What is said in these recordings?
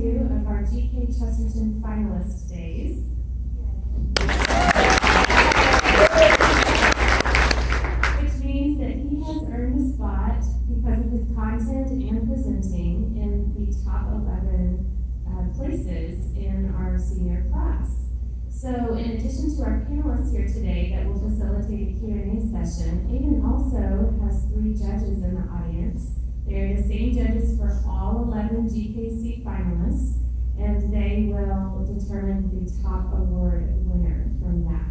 2 of our G.K. Chesterton finalist days. Which means that he has earned a spot because of his content and presenting in the top 11 places in our senior class. So in addition to our panelists here today that will facilitate a Q&A session, Aidan also has 3 judges in the audience. They're the same judges for all 11 GKC finalists, and they will determine the top award winner from that.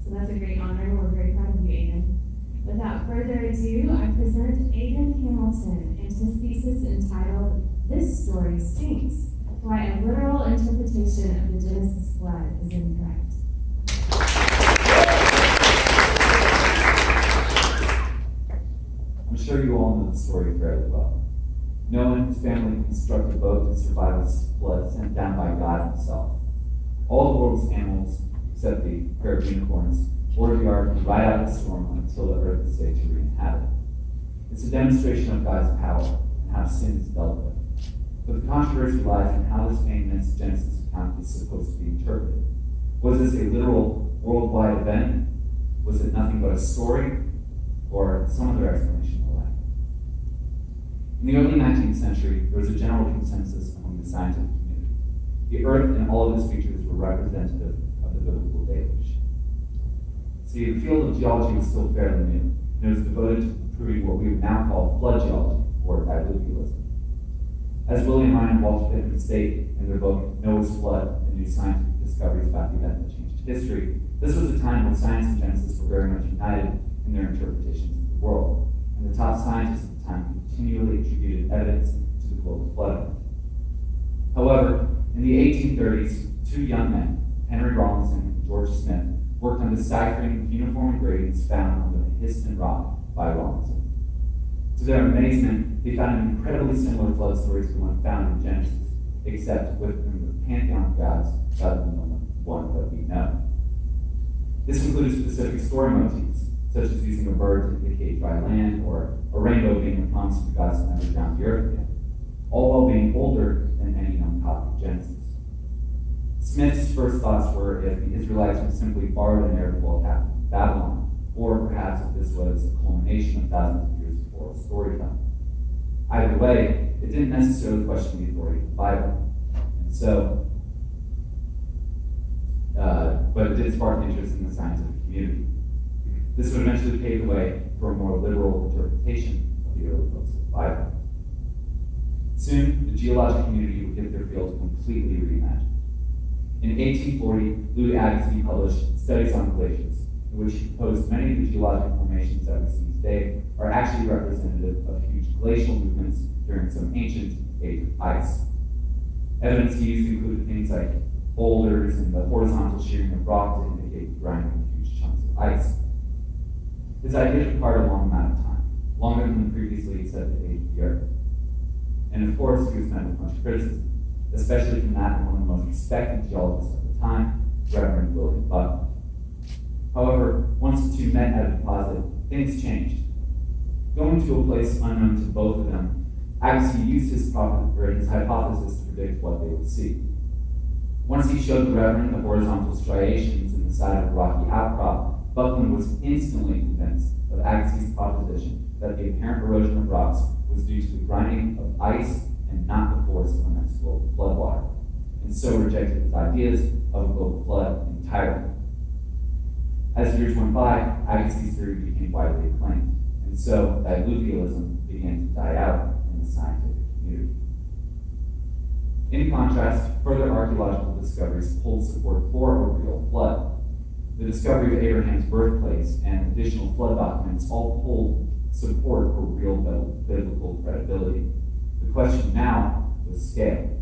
So that's a great honor, and we're very proud of you, Aidan. Without further ado, I present Aidan Hamilton and his thesis entitled, "This Story Stinks: Why a Literal Interpretation of the Genesis Flood is Incorrect." I'm sure you all know the story fairly well. Noah and his family construct a boat to survive a flood sent down by God himself. All the world's animals, except the pair of unicorns, board the ark and ride out the storm until the earth is safe to re-inhabit. It's a demonstration of God's power and how sin is dealt with. But the controversy lies in how this famous Genesis account is supposed to be interpreted. Was this a literal worldwide event? Was it nothing but a story? Or some other explanation will lack? In the early 19th century, there was a general consensus among the scientific community. The earth and all of its features were representative of the biblical deluge. See, the field of geology was still fairly new, and it was devoted to proving what we would now call flood geology, or diluvialism. As William Ryan and Walter Pittman state in their book, Noah's Flood, the new scientific discoveries about the event that changed history, this was a time when science and Genesis were very much united in their interpretations of the world, and the top scientists at the time continually attributed evidence to the global flooding. However, in the 1830s, 2 young men, Henry Rawlinson and George Smith, worked on deciphering uniform gradients found on the Histon Rock by Rawlinson. To their amazement, they found an incredibly similar flood story to the one found in Genesis, except within the pantheon of gods rather than the one that we know. This included specific story motifs, such as using a bird to indicate dry land, or a rainbow being a promise to the gods to never drown the earth again, all while being older than any known copy of Genesis. Smith's first thoughts were if the Israelites had simply borrowed a narrative while captive in Babylon, or perhaps if this was a culmination of thousands of years of oral storytelling. Either way, it didn't necessarily question the authority of the Bible, and so, but it did spark interest in the scientific community. This would eventually pave the way for a more literal interpretation of the early books of the Bible. Soon, the geologic community would get their field completely reimagined. In 1840, Louis Agassiz published Studies on Glaciers, in which he proposed many of the geologic formations that we see today are actually representative of huge glacial movements during some ancient age of ice. Evidence he used included things like boulders and the horizontal shearing of rock to indicate the grinding of huge chunks of ice. His ideas required a long amount of time, longer than the previously accepted age of the Earth. And of course, he was met with much criticism, especially from that of one of the most respected geologists of the time, Reverend William Buck. However, once the two met at a deposit, things changed. Going to a place unknown to both of them, Agassiz used his hypothesis to predict what they would see. Once he showed the Reverend the horizontal striations in the side of the rocky outcrop, Buckland was instantly convinced of Agassiz's proposition that the apparent erosion of rocks was due to the grinding of ice and not the force of immense global floodwater, and so rejected his ideas of a global flood entirely. As years went by, Agassiz's theory became widely acclaimed, and so diluvialism began to die out in the scientific community. In contrast, further archaeological discoveries pulled support for a real flood. The discovery of Abraham's birthplace and additional flood documents all pulled support for real biblical credibility. The question now was scale.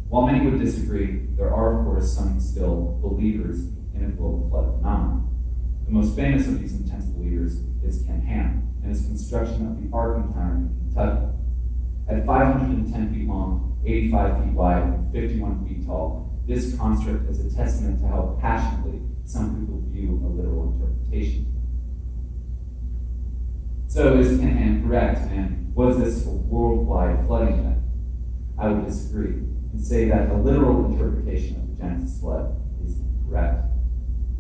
While many would disagree, there are, of course, some still believers in a global flood phenomenon. The most famous of these intense believers is Ken Ham and his construction of the Ark encounter in Kentucky. At 510 feet long, 85 feet wide, and 51 feet tall, this construct is a testament to how passionately some people view a literal interpretation. So is Ken Ham correct, and was this a worldwide flooding event? I would disagree and say that a literal interpretation of the Genesis flood is incorrect.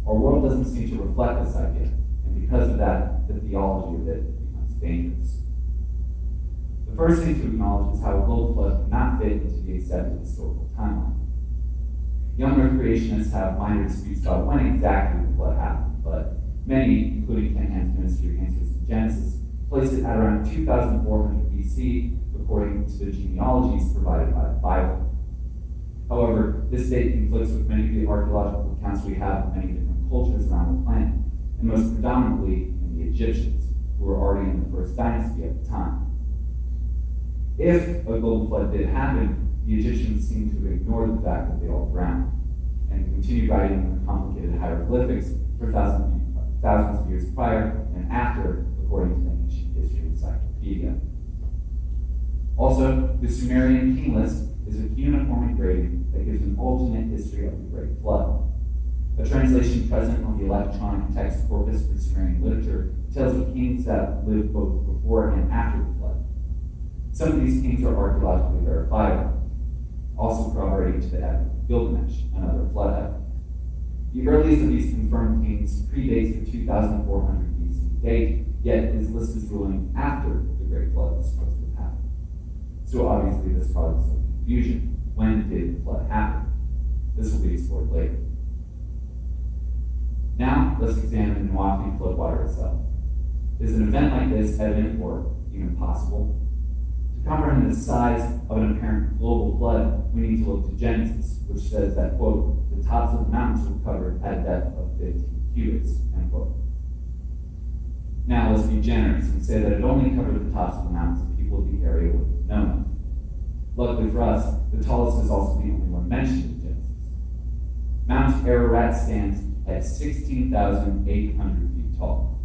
Our world doesn't seem to reflect this idea, and because of that, the theology of it becomes dangerous. The first thing to acknowledge is how a global flood cannot fit into the accepted historical timeline. Young Earth creationists have minor disputes about when exactly the flood happened, but many, including Ken Ham's ministry Answers to Genesis, place it at around 2,400 BC, according to the genealogies provided by the Bible. However, this date conflicts with many of the archaeological accounts we have of many different cultures around the planet, and most predominantly in the Egyptians, who were already in the first dynasty at the time. If a global flood did happen, the Egyptians seem to ignore the fact that they all drowned, and continue writing their complicated hieroglyphics for thousands of years prior and after, according to the Ancient History Encyclopedia. Also, the Sumerian king list is a uniform engraving that gives an alternate history of the Great Flood. A translation present on the electronic text corpus for Sumerian literature tells of kings that lived both before and after the flood. Some of these kings are archaeologically verifiable, also corroborating to the epic of Gilgamesh, another flood epic. The earliest of these confirmed kings predates the 2400 BC date, yet is listed as ruling after the Great Flood was supposed to have happened. So obviously this causes some confusion. When did the flood happen? This will be explored later. Now, let's examine the Milwaukee floodwater itself. Is an event like this evident or even possible? To comprehend the size of an apparent global flood, we need to look to Genesis, which says that, quote, the tops of the mountains were covered at a depth of 15 cubits, end quote. Now, let's be generous and say that it only covered the tops of the mountains of people of the area would have known of. Luckily for us, the tallest is also the only one mentioned in Genesis. Mount Ararat stands at 16,800 feet tall.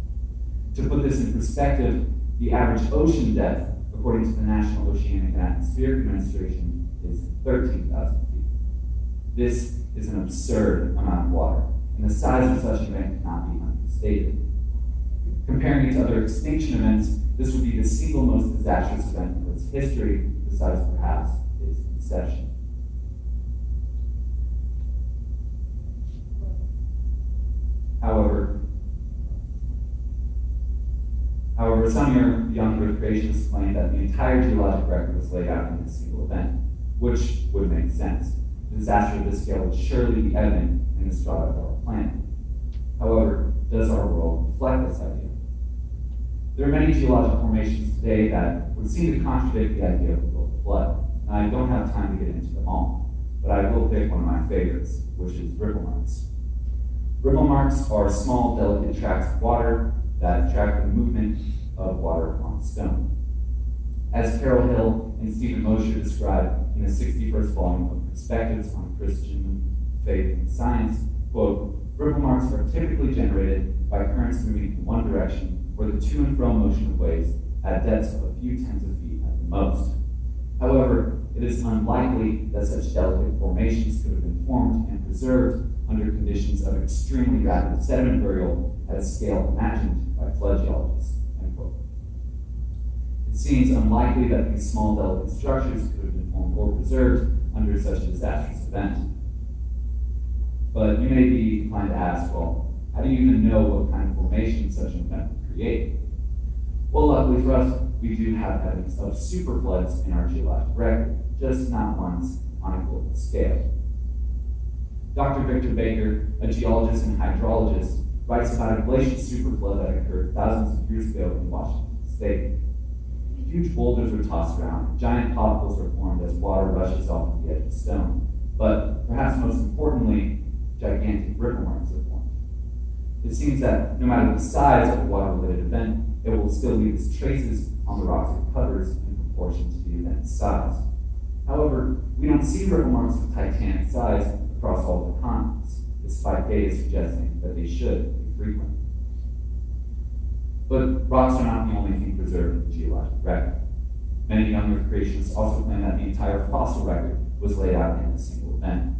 To put this in perspective, the average ocean depth, according to the National Oceanic and Atmospheric Administration, is 13,000 feet. This is an absurd amount of water, and the size of such an event cannot be understated. Comparing it to other extinction events, this would be the single most disastrous event in Earth's history, besides perhaps its inception. However, some young Earth creationists claim that the entire geologic record was laid out in a single event, which would make sense. The disaster of this scale would surely be evident in the strata of our planet. However, does our world reflect this idea? There are many geologic formations today that would seem to contradict the idea of a global flood, and I don't have time to get into them all, but I will pick one of my favorites, which is ripple marks. Ripple marks are small, delicate tracts of water that track the movement of water on stone. As Carol Hill and Stephen Mosher describe in the 61st volume of Perspectives on Christian Faith and Science, quote, ripple marks are typically generated by currents moving in one direction or the to and fro motion of waves at depths of a few tens of feet at the most. However, it is unlikely that such delicate formations could have been formed and preserved under conditions of extremely rapid sediment burial at a scale imagined by flood geologists, end quote. It seems unlikely that these small delicate structures could have been formed or preserved under such a disastrous event. But you may be inclined to ask, well, how do you even know what kind of formation such an event would create? Well, luckily for us, we do have evidence of superfloods in our geologic record, just not ones on a global scale. Dr. Victor Baker, a geologist and hydrologist, writes about a glacial superflood that occurred thousands of years ago in Washington State. Huge boulders are tossed around, giant potholes are formed as water rushes off the edge of stone, but perhaps most importantly, gigantic ripple marks are formed. It seems that no matter the size of the water-related event, it will still leave its traces on the rocks it covers in proportion to the event's size. However, we don't see ripple marks of titanic size across all the continents, despite data suggesting that they should be frequent. But rocks are not the only thing preserved in the geologic record. Many young Earth creationists also claim that the entire fossil record was laid out in a single event.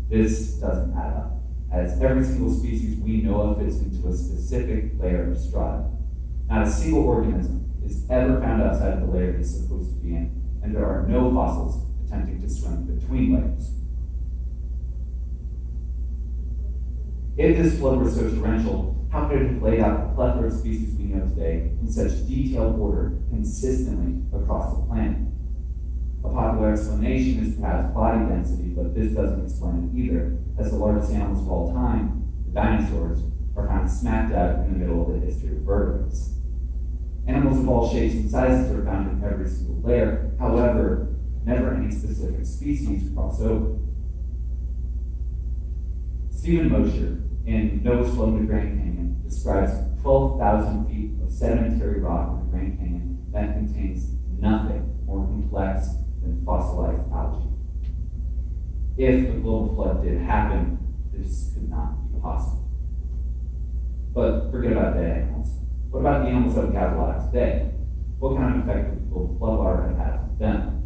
This doesn't add up, as every single species we know of fits into a specific layer of strata. Not a single organism is ever found outside of the layer it's supposed to be in, and there are no fossils attempting to swim between layers. If this flood were so torrential, how could it have laid out the plethora of species we know today in such detailed order consistently across the planet? A popular explanation is perhaps body density, but this doesn't explain it either, as the largest animals of all time, the dinosaurs, are found smack dab in the middle of the history of vertebrates. Animals of all shapes and sizes are found in every single layer, however, never any specific species cross over. Stephen Mosher, in Noah's Flow in the Grand Canyon, describes 12,000 feet of sedimentary rock in the Grand Canyon that contains nothing more complex than fossilized algae. If a global flood did happen, this could not be possible. But forget about dead animals. What about the animals that we have alive today? What kind of effect would the global floodwater have had on them?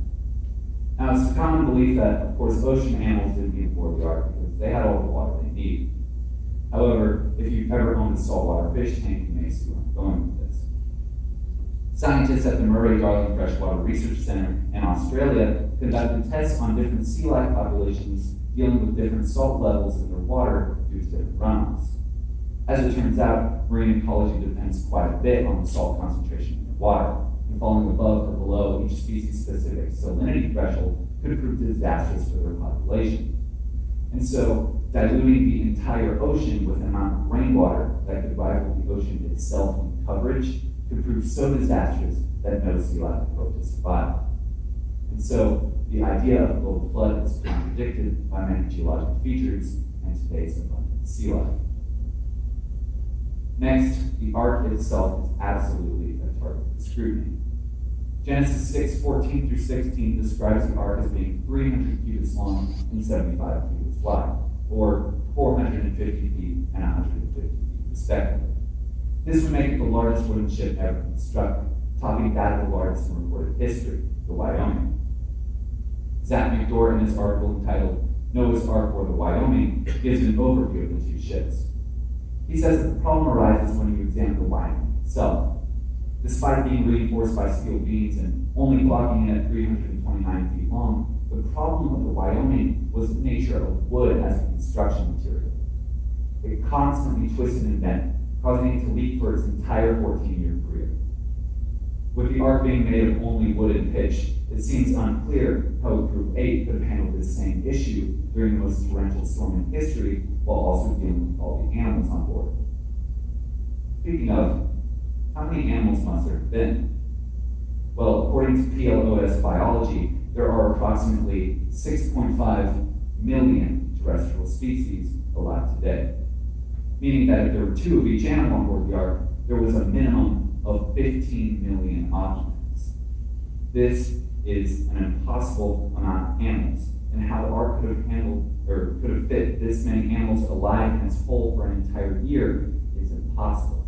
Now, it's a common belief that, of course, ocean animals didn't need aboard the ark because they had all the water they need. However, if you've ever owned a saltwater fish tank, you may see where I'm going with this. Scientists at the Murray-Darling Freshwater Research Center in Australia conducted tests on different sea life populations dealing with different salt levels in their water due to different runoffs. As it turns out, marine ecology depends quite a bit on the salt concentration in the water, and falling above or below each species-specific salinity threshold could prove disastrous for their population. And so, diluting the entire ocean with an amount of rainwater that could rival the ocean itself in coverage could prove so disastrous that no sea life could hope to survive. And so, the idea of a global flood is contradicted by many geological features and today's abundant sea life. Next, the ark itself is absolutely a target of scrutiny. Genesis 6:14 through 16 describes the ark as being 300 cubits long and 75 cubits wide, or 450 feet and 150 feet respectively. This would make it the largest wooden ship ever constructed, topping that of the largest in recorded history, the Wyoming. Zach McDore, in his article entitled Noah's Ark or the Wyoming, gives an overview of the two ships. He says that the problem arises when you examine the Wyoming itself. Despite being reinforced by steel beams and only blocking it at 329 feet long, the problem of the Wyoming was the nature of wood as a construction material. It constantly twisted and bent, causing it to leak for its entire 14-year career. With the ark being made of only wood and pitch, it seems unclear how Group 8 could have handled this same issue during the most torrential storm in history while also dealing with all the animals on board. Speaking of, how many animals must there have been? Well, according to PLOS biology, there are approximately 6.5 million terrestrial species alive today, meaning that if there were 2 of each animal on board the ark, there was a minimum of 15 million occupants. This is an impossible amount of animals, and how the ark could have handled or could have fit this many animals alive in its hull for an entire year is impossible.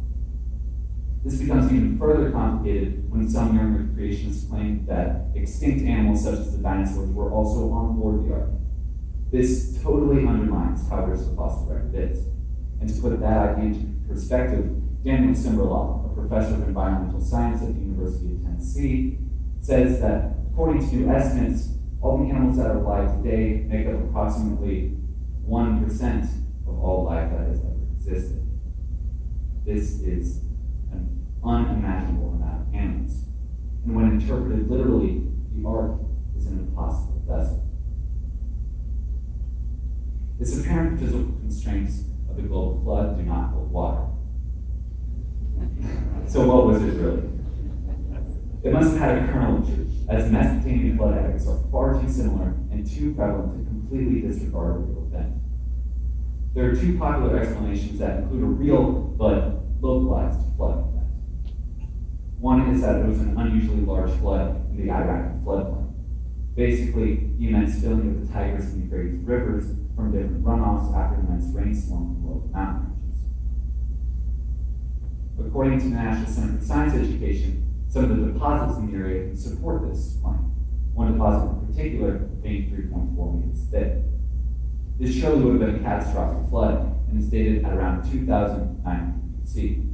This becomes even further complicated when some younger creationists claim that extinct animals such as the dinosaurs were also on board the ark. This totally undermines how rich the fossil record is. And to put that idea into perspective, Daniel Simberloff, a professor of environmental science at the University of Tennessee, says that according to new estimates, all the animals that are alive today make up approximately 1% of all life that has ever existed. This is an unimaginable amount of animals. And when interpreted literally, the ark is an impossible vessel. Its apparent physical constraints of the global flood do not hold water. So what was it really? It must have had a kernel of truth, as Mesopotamian flood epics are far too similar and too prevalent to completely disregard a real event. There are 2 popular explanations that include a real but localized flooding event. One is that it was an unusually large flood in the Iraqi floodplain. Basically, the immense filling of the Tigris and Euphrates rivers from different runoffs after an immense rainstorm from local mountain ranges. According to the National Center for Science Education, some of the deposits in the area can support this claim, one deposit in particular being 3.4 meters thick. This surely would have been a catastrophic flood and is dated at around 2009 BC.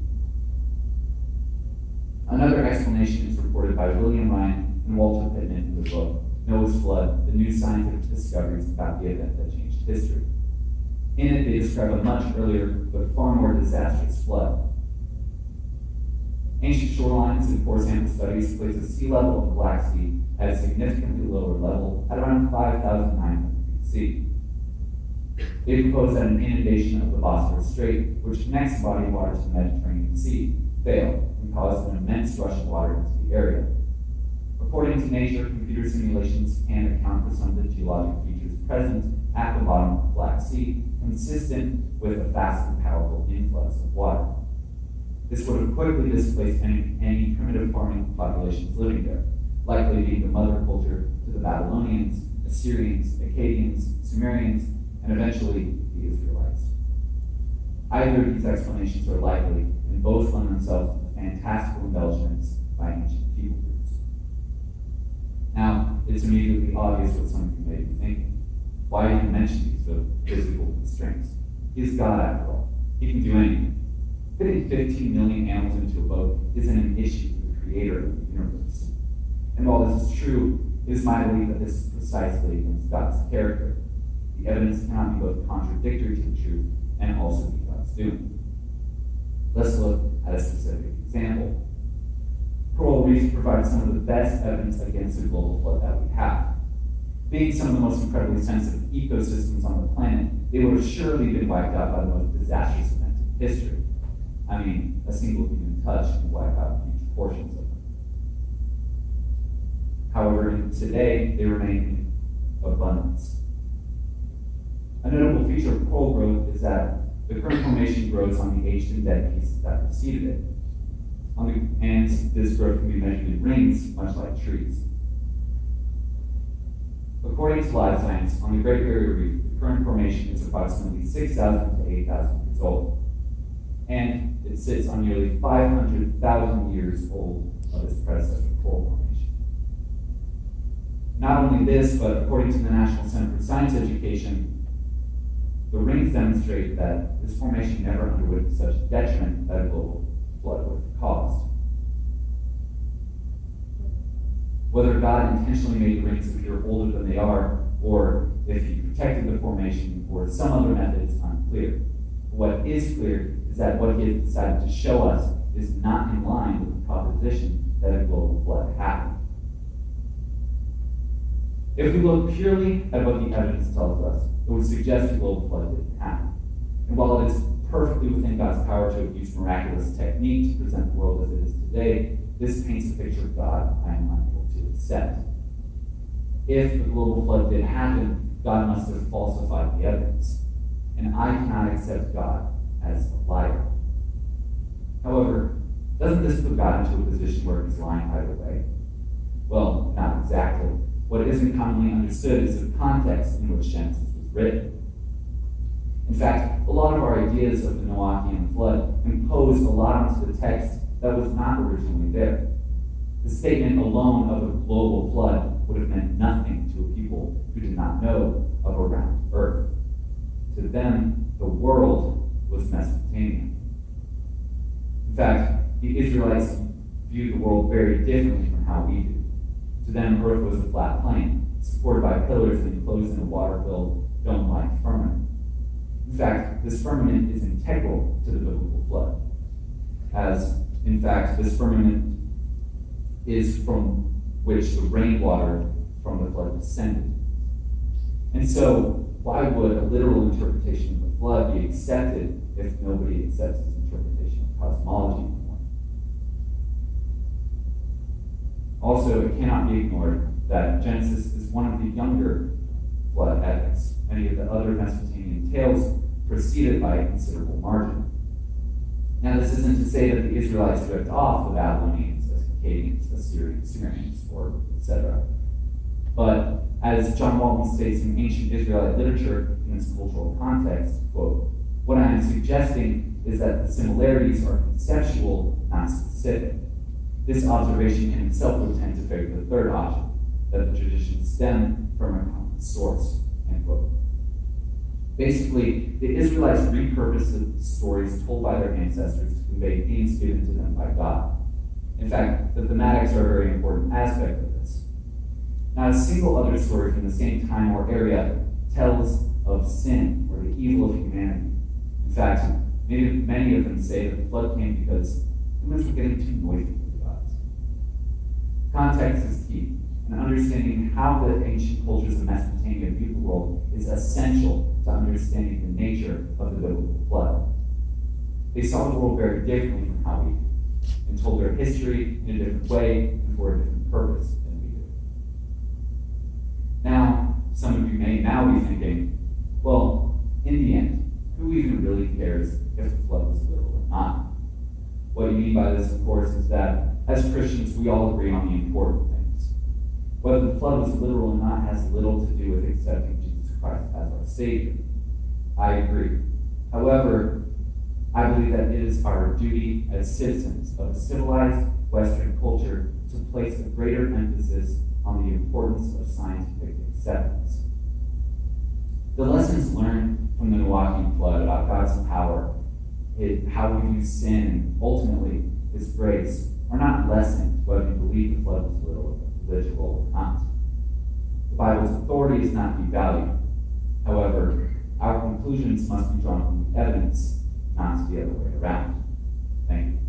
Another explanation is reported by William Ryan and Walter Pittman in the book Noah's Flood, the new scientific discoveries about the event that changed history. In it, they describe a much earlier but far more disastrous flood. Ancient shorelines and core sample studies place the sea level of the Black Sea at a significantly lower level at around 5,900 BC. They propose that an inundation of the Bosphorus Strait, which connects the body of water to the Mediterranean Sea, failed and caused an immense rush of water into the area. According to nature, computer simulations can account for some of the geologic features present at the bottom of the Black Sea, consistent with a fast and powerful influx of water. This would have quickly displaced any primitive farming populations living there, likely being the mother culture to the Babylonians, Assyrians, Akkadians, Sumerians, and eventually the Israelites. Either of these explanations are likely, and both lend themselves to the fantastical embellishments by ancient people groups. Now, it's immediately obvious what some of you may be thinking. Why even mention these physical constraints? He's God after all. He can do anything. Fitting 15 million animals into a boat isn't an issue for the creator of the universe. And while this is true, it is my belief that this is precisely against God's character. The evidence cannot be both contradictory to the truth and also be God's doing. Let's look at a specific example. Coral reefs provide some of the best evidence against the global flood that we have. Being some of the most incredibly sensitive ecosystems on the planet, they would have surely been wiped out by the most disastrous event in history. I mean, a single human touch can wipe out huge portions of them. However, today, they remain in abundance. A notable feature of coral growth is that the current formation grows on the aged and dead pieces that preceded it. And this growth can be measured in rings, much like trees. According to Live Science, on the Great Barrier Reef, the current formation is approximately 6,000 to 8,000 years old. And it sits on nearly 500,000 years old of its predecessor coral formation. Not only this, but according to the National Center for Science Education, the rings demonstrate that this formation never underwent such detriment that a global flood would have caused. Whether God intentionally made the rings appear older than they are, or if he protected the formation, or some other method is unclear. What is clear is that what he has decided to show us is not in line with the proposition that a global flood happened. If we look purely at what the evidence tells us, it would suggest a global flood didn't happen. And while it is perfectly within God's power to have used miraculous technique to present the world as it is today, this paints a picture of God I am unable to accept. If the global flood did happen, God must have falsified the evidence. And I cannot accept God as a liar. However, doesn't this put God into a position where he's lying either way? Well, not exactly. What isn't commonly understood is the context in which Genesis was written. In fact, a lot of our ideas of the Noachian flood impose a lot onto the text that was not originally there. The statement alone of a global flood would have meant nothing to a people who did not know of a round earth. To them, the world was Mesopotamia. In fact, the Israelites viewed the world very differently from how we do. To them, earth was a flat plain, supported by pillars and enclosed in a water-filled, dome-like firmament. In fact, this firmament is integral to the biblical flood, as, in fact, this firmament is from which the rainwater from the flood descended. And so, why would a literal interpretation of the flood be accepted if nobody accepts this interpretation of cosmology anymore? Also, it cannot be ignored that Genesis is one of the younger flood epics. Many of the other Mesopotamian tales preceded by a considerable margin. Now, this isn't to say that the Israelites ripped off the Babylonians, the Akkadians, Assyrians, Sumerians, or etc. But as John Walton states in ancient Israelite literature in its cultural context, quote, "What I am suggesting is that the similarities are conceptual, not specific. This observation in itself would tend to favor the third option, that the traditions stem from a common source," end quote. Basically, the Israelites repurposed the stories told by their ancestors to convey themes given to them by God. In fact, the thematics are a very important aspect of this. Not a single other story from the same time or area tells of sin or the evil of humanity. In fact, many of them say that the flood came because humans were getting too noisy for the gods. Context is key, and understanding how the ancient cultures of Mesopotamia viewed the world is essential to understanding the nature of the biblical flood. They saw the world very differently from how we do, and told their history in a different way and for a different purpose than we do. Now, some of you may now be thinking, well, in the end, who even really cares if the flood was literal or not? What you mean by this, of course, is that as Christians, we all agree on the important things. Whether the flood was literal or not has little to do with accepting Jesus Christ as our Savior. I agree. However, I believe that it is our duty as citizens of a civilized Western culture to place a greater emphasis on the importance of scientific acceptance. The lessons learned from the Noachian flood about God's power, how we view sin, and ultimately His grace, are not lessened whether you believe the flood was literal or not. The Bible's authority is not devalued. However, our conclusions must be drawn from the evidence, not the other way around. Thank you.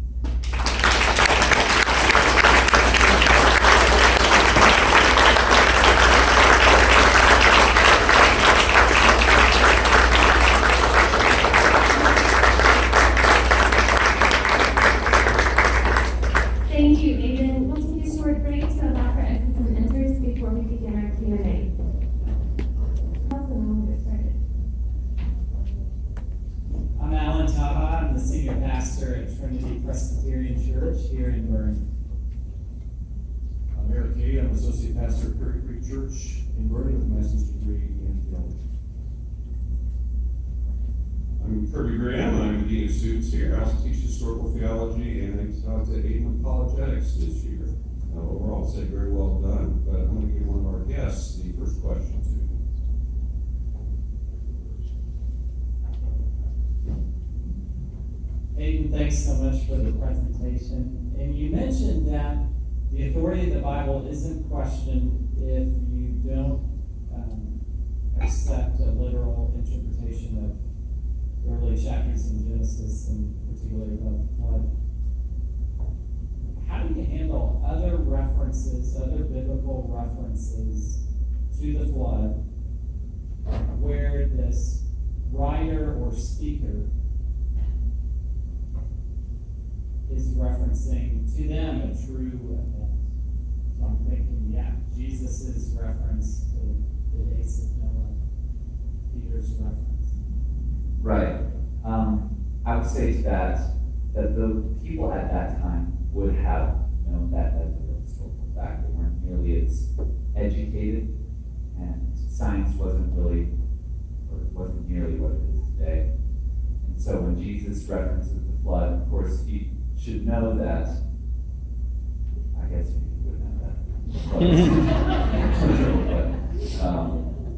Thank you, Aidan. We'll take a short break to allow for exits and enters before we begin our Q&A. We'll get started. I'm Alan Taha. I'm the senior pastor at Trinity Presbyterian Church here in Boerne. I'm Eric Kay. I'm associate pastor at Prairie Creek Church in Boerne with a master's degree in theology. I'm Kirby Graham. I'm the dean of students here. I also teach historical theology, and I taught at Aidan apologetics this year. Overall, I'd say very well done, but I'm going to give one of our guests the first question to. Aidan, thanks so much for the presentation. And you mentioned that the authority of the Bible isn't questioned if you don't accept a literal interpretation of early chapters in Genesis, and particularly about the flood. How do you handle other references, other biblical references to the flood, where this writer or speaker is referencing to them a true event? So I'm thinking, Jesus' reference to the days of Noah, Peter's reference. Right. I would say to that the people at that time would have known that as a real historical fact. They weren't nearly as educated, and science wasn't nearly what it is today. And so when Jesus references the flood, of course, he should know that. I guess he would know that.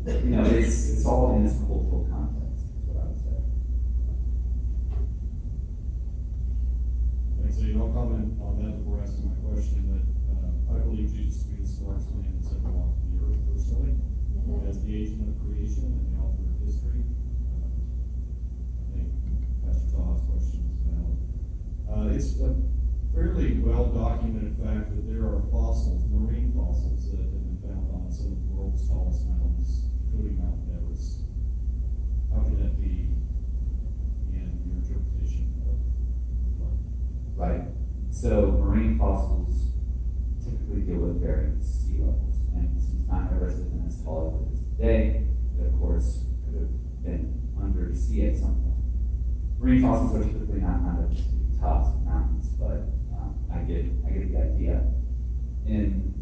But, it's all in this cultural context, is what I would say. Thanks. So you don't comment on that before asking my question, but I believe Jesus to be the smartest man that's ever walked the earth personally, as the agent of creation and the author of history. I think Pastor Taha's question is valid. It's a fairly well documented fact that there are fossils, marine fossils, that have been found on some of the world's tallest mountains, including Mount Everest. How can that be in your interpretation of the flood? Right. So marine fossils typically deal with varying sea levels, and since Mount Everest isn't as tall as it is today, it of course could have been under the sea at some point. Marine fossils are typically not on the tops of mountains, but I get the idea. And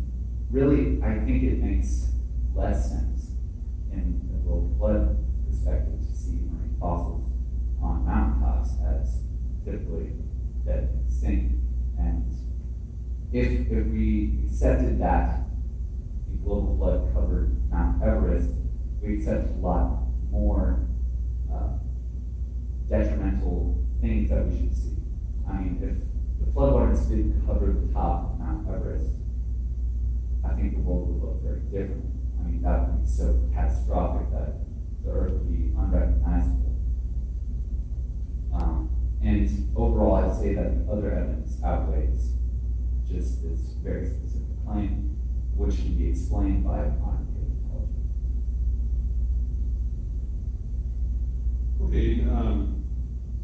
really, I think it makes less sense in the global flood perspective to see marine fossils on mountaintops as typically dead and extinct. And if we accepted that the global flood covered Mount Everest, we accept a lot more detrimental things that we should see. I mean, if the floodwaters didn't cover the top of Mount Everest, I think the world would look very different. I mean, that would be so catastrophic that the earth would be unrecognizable. And overall, I'd say that the other evidence outweighs just this very specific claim, which can be explained by quantitative intelligence. Okay,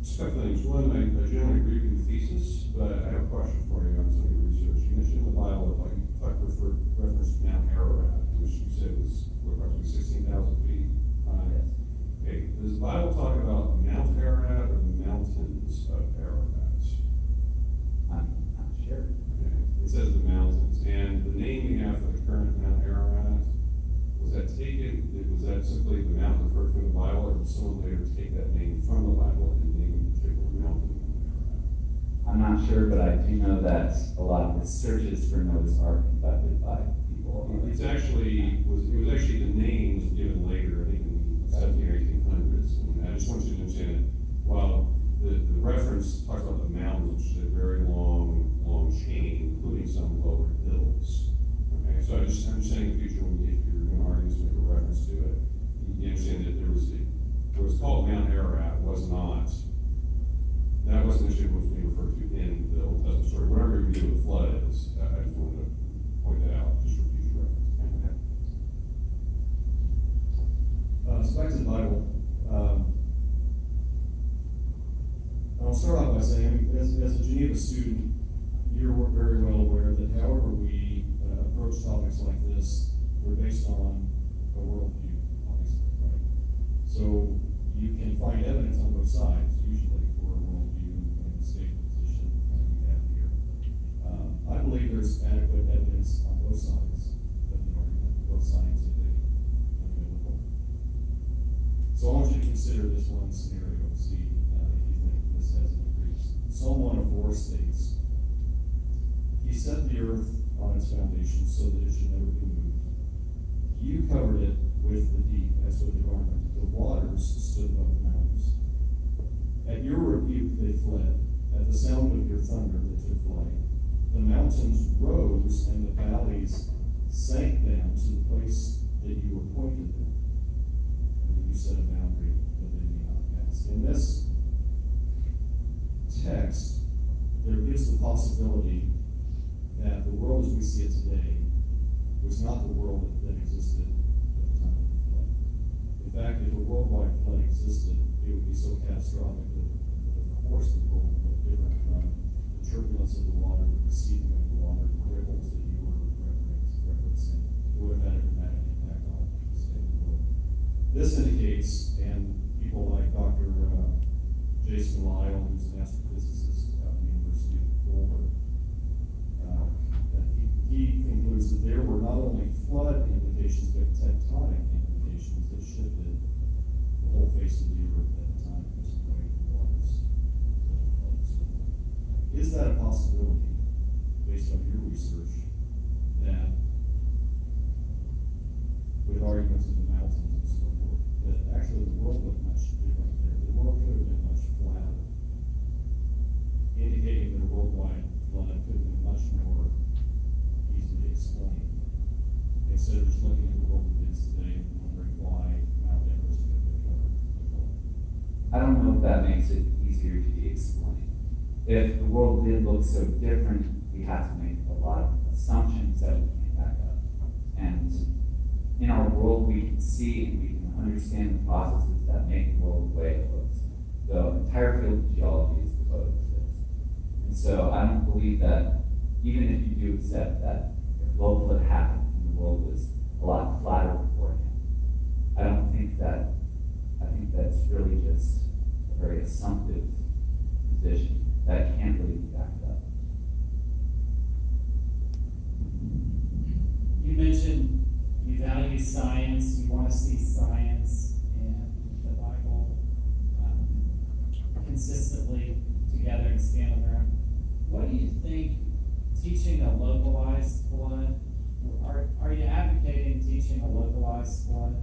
just a couple things. One, I generally agree with your thesis, but I have a question for you on some of your research. You mentioned in the Bible, like you referred reference to Mount Ararat, which you said was approximately 16,000 feet high. Yes. Okay, does the Bible talk about Mount Ararat or the mountains of Ararat? I'm not sure. Okay. It says the mountains, and the name we have for the current Mount Ararat, was that simply the mountain referred to in the Bible, or did someone later take that name from the Bible and name a particular mountain Mount Ararat? I'm not sure, but I do know that a lot of the searches for Noah's Ark conducted by people. It was actually the names given later, I think in the 1700s or 1800s. And I just want you to understand that while the reference talks about the mountains, which is a very long chain, including some lower hills. Okay, so I'm just saying in the future, if you're going to argue this, make a reference to it, you understand that what was called Mount Ararat that wasn't actually what was being referred to in the Old Testament story. Whatever you do with the flood is, I just wanted to point that out, just for future reference. Okay. So back to the Bible. I'll start off by saying, as a Geneva student, you're very well aware that however we approach topics like this, we're based on a worldview, obviously, right? So you can find evidence on both sides, usually, for a worldview and the statement position that you have here. I believe there's adequate evidence on both sides of the argument, both scientific and biblical. So I want you to consider this one scenario, see if you think this has an increase. Psalm 104 states, He set the earth on its foundation so that it should never be moved. You covered it with the deep as with a garment. The waters stood above the mountains. At your rebuke they fled. At the sound of your thunder they took flight. The mountains rose and the valleys sank down to the place that you appointed them. And then you set a boundary that they may not pass. In this text, there is the possibility that the world as we see it today was not the world that existed at the time of the flood. In fact, if a worldwide flood existed, it would be so catastrophic that of course the world would look different from the turbulence of the water, the receding of the water, the ripples that you were referencing. It would have had a dramatic impact on the state of the world. This indicates, and people like Dr. Jason Lyle, who's an astrophysicist at the University of Boerne, that he concludes that there were not only flood implications, but tectonic implications that shifted the whole face of the earth at the time because of the way the waters flowed. Is that a possibility, based on your research, that with arguments of the mountains and so forth, that actually the world looked much different there? The world could have been much flatter, indicating that a worldwide flood could have been much more easily explained, instead of just looking at the world it is today and wondering why Mount Everest could have been covered with water. I don't know if that makes it easier to be explained. If the world did look so different, we had to make a lot of assumptions that we can't back up. And in our world, we can see and we can understand the processes that make the world the way it looks. The entire field of geology is devoted to this. And so I don't believe that, even if you do accept that if global flood happened and the world was a lot flatter beforehand, I think that's really just a very assumptive position that can't really be backed up. You mentioned you value science, you want to see science and the Bible consistently together and stand on their own. What do you think teaching a localized flood, are you advocating teaching a localized flood?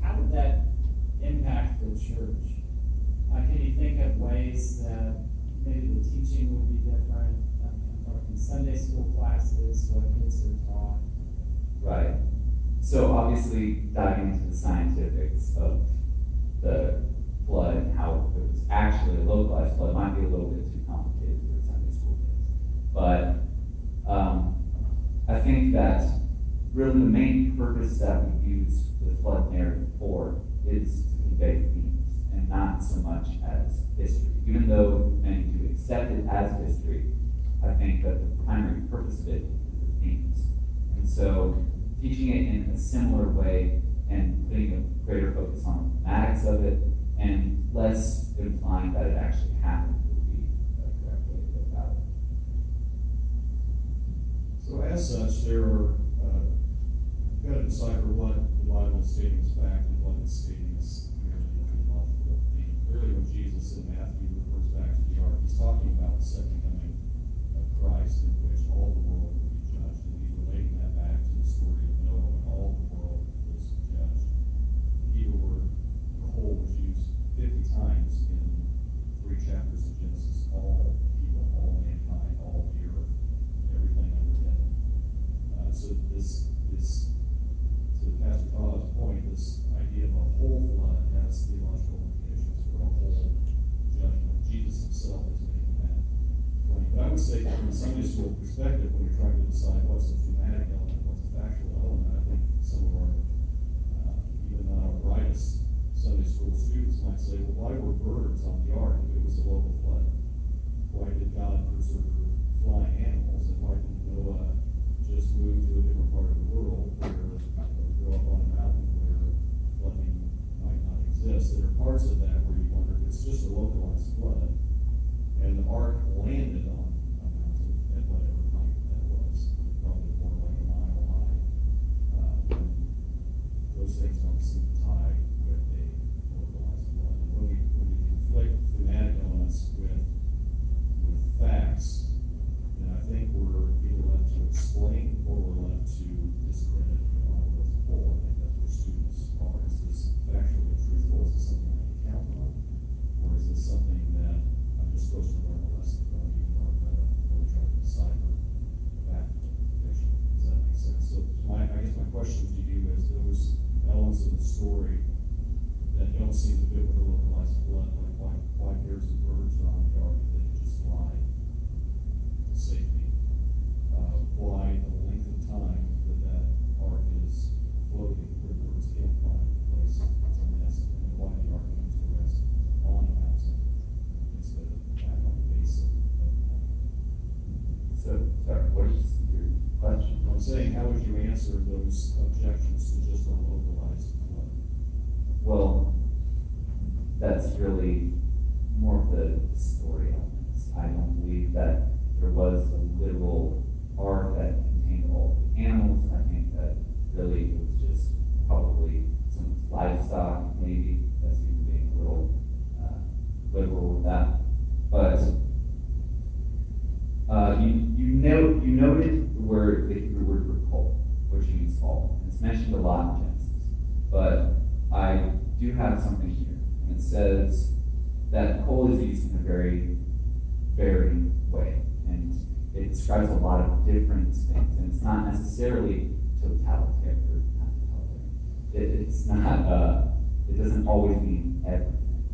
How would that impact the church? Can you think of ways that maybe the teaching would be different? In Sunday school classes, what kids are taught, Right. So obviously diving into the scientifics of the flood and how it was actually a localized flood might be a little bit too complicated for Sunday school kids. But I think that really the main purpose that we use the flood narrative for is to convey themes and not so much as history. Even though many do accept it as history, I think that the primary purpose of it is the themes. And so teaching it in a similar way and putting a greater focus on the thematics of it and less implying that it actually happened would be a correct way to go about it. So as such, there are, you've got to decipher what the Bible is stating as fact and what it's stating as merely a theological theme. Clearly when Jesus in Matthew refers back to the ark, he's talking about the second coming of Christ in which all the world will be judged. And he's relating that back to the story of Noah when all the world was judged. The Hebrew word whole was used 50 times in 3 chapters of Genesis. All people, all mankind, all the earth, everything under heaven. So to Pastor Todd's point, this idea of a whole flood has theological implications for a whole judgment. Jesus himself is making that claim. But I would say from a Sunday school perspective, when you're trying to decide what's a thematic element, what's a factual element, I think some of our, even not our brightest Sunday school students might say, well, why were birds on the ark if it was a local flood? Why did God preserve flying animals, and why didn't Noah just move to a different part of the world where, or go up on a mountain where flooding might not exist? There are parts of that where you wonder if it's just a localized flood, and the ark landed on a mountain at whatever height that was, probably more like a mile high. Those things don't seem to tie with a localized flood. And when we conflict thematic elements with facts, then I think we're either left to explain or we're left to discredit the Bible as a whole. I think that's where students are. Is this factually truthful? Is this something I can count on? Or is this something that I'm just supposed to learn a lesson from, even though I've got to really try to decipher fact from fiction? Does that make sense? So I guess my question to you is those elements of the story that don't seem to fit with a localized flood, like why pairs of birds are on the ark if they could just fly to safety? Why the length of time that ark is floating where birds can't find a place to nest, and why the ark comes to rest on a mountain instead of back on the base of the mountain. So, sorry, what is your question? I'm saying, how would you answer those objections to just a localized flood? Well, that's really more of the story elements. I don't believe that there was a literal ark that contained all the animals. I think that really it was just probably some livestock, maybe. That's even being a little liberal with that. But you noted the Hebrew word for kol, which means all. It's mentioned a lot in Genesis. But I do have something here, and it says that kol is used in a very varying way, and it describes a lot of different things, and it's not necessarily totalitarian. It's not. It doesn't always mean everything.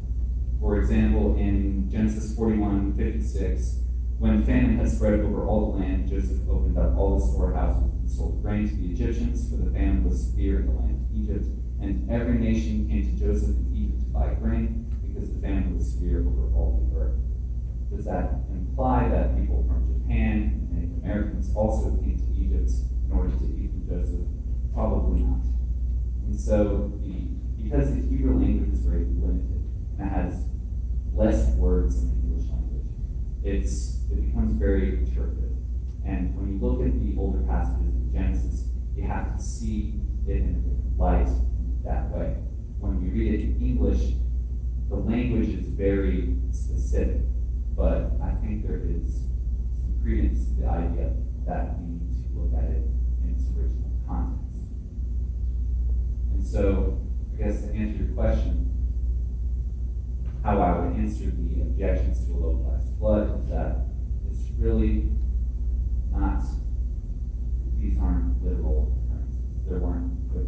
For example, in Genesis 41:56, when famine had spread over all the land, Joseph opened up all the storehouses and sold grain to the Egyptians, for the famine was severe in the land of Egypt. And every nation came to Joseph in Egypt to buy grain, because the famine was severe over all the earth. Does that imply that people from Japan and Native Americans also came to Egypt in order to eat from Joseph? Probably not. And so, because the Hebrew language is very limited and it has less words than the English language, it becomes very interpretive. And when you look at the older passages in Genesis, you have to see it in a different light in that way. When we read it in English, the language is very specific, but I think there is some credence to the idea that we need to look at it in its original context. And so, I guess to answer your question, how I would answer the objections to a localized flood is that it's really not, these aren't literal occurrences. There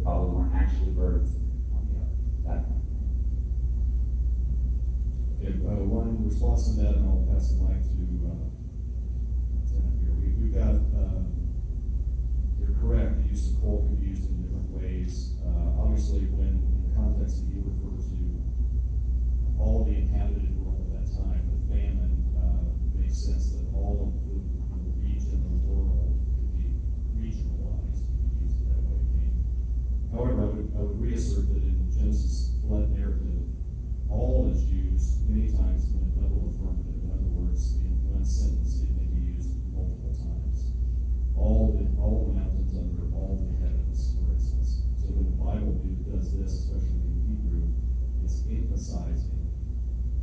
probably weren't actually birds on the ark, that kind of thing. Okay, one response to that, and I'll pass the mic to Lieutenant here. We've got, you're correct, the use of coal can be used in different ways. Obviously, when in the context that you refer to all the inhabited world at that time, the famine makes sense that all of the region of the world could be regionalized, if you use it that way. However, I would reassert that in the Genesis flood narrative, all is used many times in a double affirmative. In other words, in one sentence, it may be used multiple times. All the mountains under all the heavens, for instance. So when the Bible does this, especially in Hebrew, it's emphasizing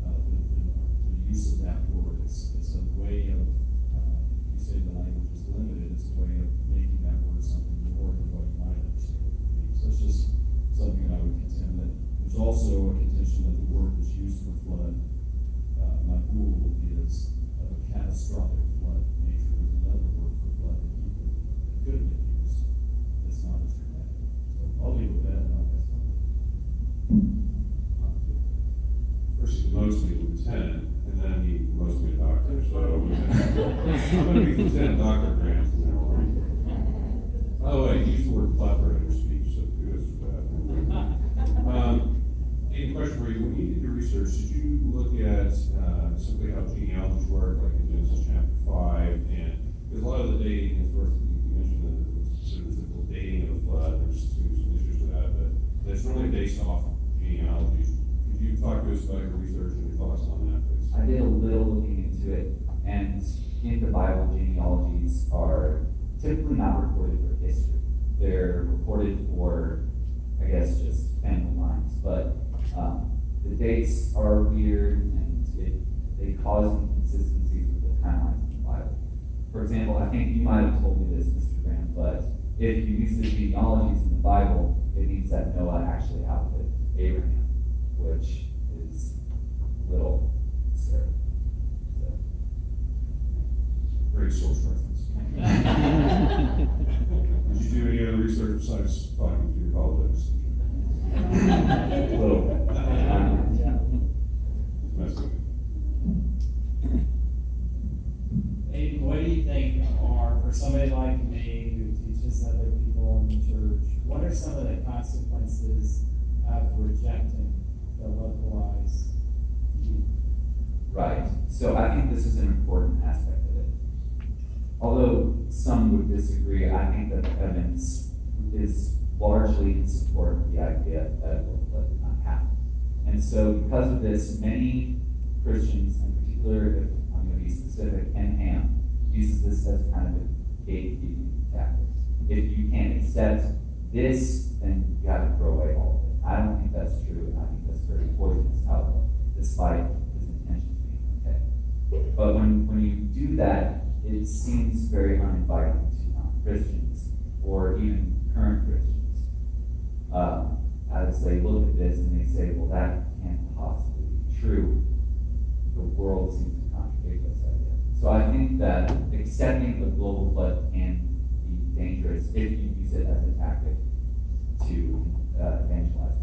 the use of that word. It's a way of, if you say the language is limited, it's a way of making that word something more than what you might understand it to be. So it's just something I would contend that. There's also a contention that the word that's used for flood, ma'ul, is of a catastrophic flood nature. There's another word for flood in Hebrew that could have been used. That's not as dramatic. So I'll leave with that and I'll pass on. First he promotes me to lieutenant, and then he promotes me to doctor, so I'm gonna be Lieutenant Dr. Grant from now on. By the way, you used the word flapper in your speech, so kudos for that. A question for you, when you did your research, did you look at simply how genealogies work, like in Genesis chapter 5, and because a lot of the dating, of course, you mentioned that it's sort of the dating of the flood, there's some issues with that, but that's really based off genealogies. Could you talk to us about your research and your thoughts on that, please? I did a little looking into it, and in the Bible, genealogies are typically not recorded for history. They're recorded for, I guess, just family lines, but the dates are weird, and they cause inconsistencies with the timelines in the Bible. For example, I think you might have told me this, Mr. Graham, but if you use the genealogies in the Bible, it means that Noah actually outlived Abraham, which is a little absurd. So. Great source reference. Did you do any other research besides talking to your politics teacher? A little. Aidan, what do you think are, for somebody like me who teaches other people in the church, what are some of the consequences of rejecting the localized view? Right. So I think this is an important aspect of it. Although some would disagree, I think that the evidence is largely in support of the idea that the flood did not happen. And so because of this, many Christians, in particular, if I'm going to be specific, Ken Ham, uses this as kind of a gatekeeping tactic. If you can't accept this, then you have to throw away all of it. I don't think that's true, and I think that's very poisonous outlook, despite his intentions being okay. But when you do that, it seems very uninviting to non-Christians, or even current Christians, as they look at this and they say, well, that can't possibly be true. The world seems to contradict this idea. So I think that accepting the global flood can be dangerous if you use it as a tactic to evangelize.